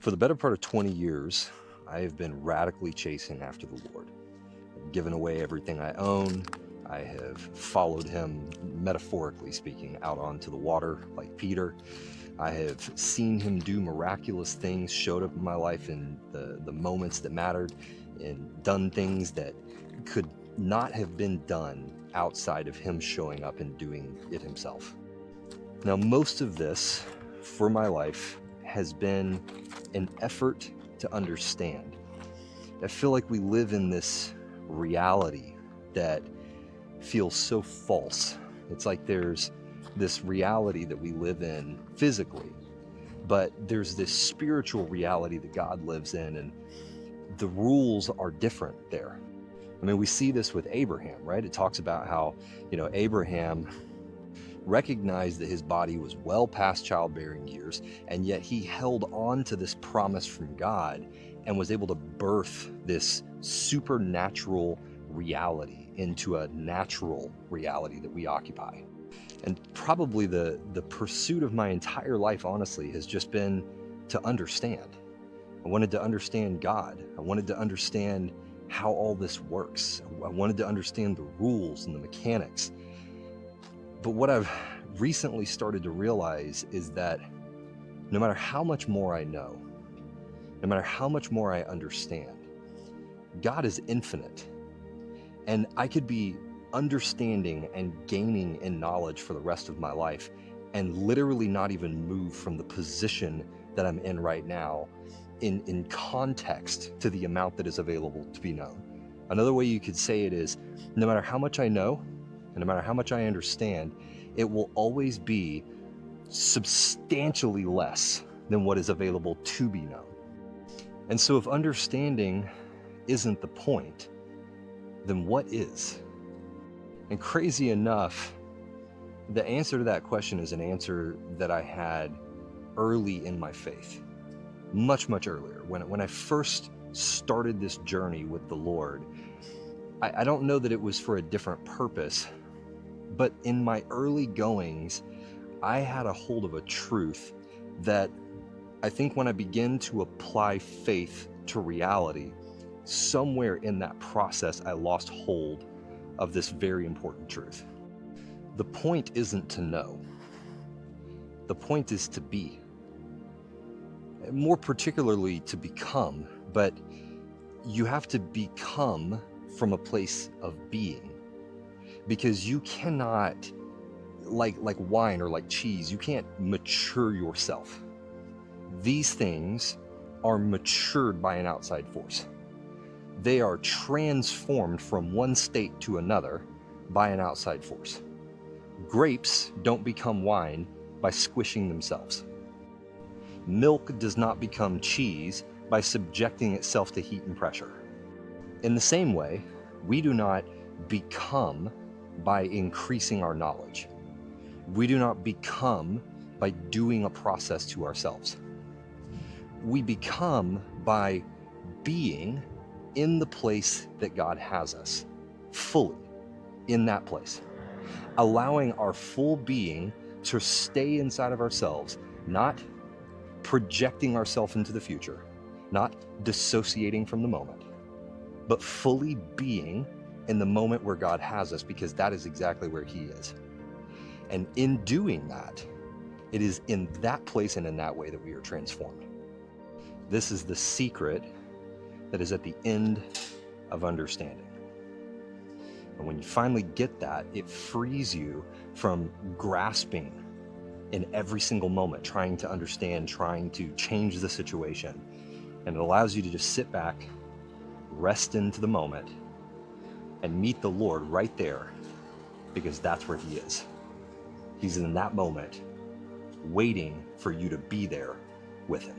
For the better part of 20 years, I have been radically chasing after the Lord. I've given away everything I own. I have followed him, metaphorically speaking, out onto the water like Peter. I have seen him do miraculous things, showed up in my life in the moments that mattered, and done things that could not have been done outside of him showing up and doing it himself. Now, most of this for my life has been an effort to understand. I feel like we live in this reality that feels so false. It's like there's this reality that we live in physically, but there's this spiritual reality that God lives in, and the rules are different there. I mean, we see this with Abraham, right? It talks about how, Abraham recognized that his body was well past childbearing years, and yet he held on to this promise from God and was able to birth this supernatural reality into a natural reality that we occupy. And probably the pursuit of my entire life, honestly, has just been to understand. I wanted to understand God. I wanted to understand how all this works. I wanted to understand the rules and the mechanics. But what I've recently started to realize is that no matter how much more I know, no matter how much more I understand, God is infinite. And I could be understanding and gaining in knowledge for the rest of my life and literally not even move from the position that I'm in right now in context to the amount that is available to be known. Another way you could say it is, no matter how much I know, and no matter how much I understand, it will always be substantially less than what is available to be known. And so if understanding isn't the point, then what is? And crazy enough, the answer to that question is an answer that I had early in my faith, much, much earlier. When I first started this journey with the Lord, I don't know that it was for a different purpose, but in my early goings, I had a hold of a truth that I think when I began to apply faith to reality, somewhere in that process, I lost hold of this very important truth. The point isn't to know. The point is to be. More particularly to become, but you have to become from a place of being. Because you cannot, like wine or like cheese, you can't mature yourself. These things are matured by an outside force. They are transformed from one state to another by an outside force. Grapes don't become wine by squishing themselves. Milk does not become cheese by subjecting itself to heat and pressure. In the same way, we do not become by increasing our knowledge. We do not become by doing a process to ourselves. We become by being in the place that God has us, fully in that place, allowing our full being to stay inside of ourselves, not projecting ourselves into the future, not dissociating from the moment, but fully being in the moment where God has us, because that is exactly where He is. And in doing that, it is in that place and in that way that we are transformed. This is the secret that is at the end of understanding. And when you finally get that, it frees you from grasping in every single moment, trying to understand, trying to change the situation. And it allows you to just sit back, rest into the moment, and meet the Lord right there, because that's where He is. He's in that moment, waiting for you to be there with Him.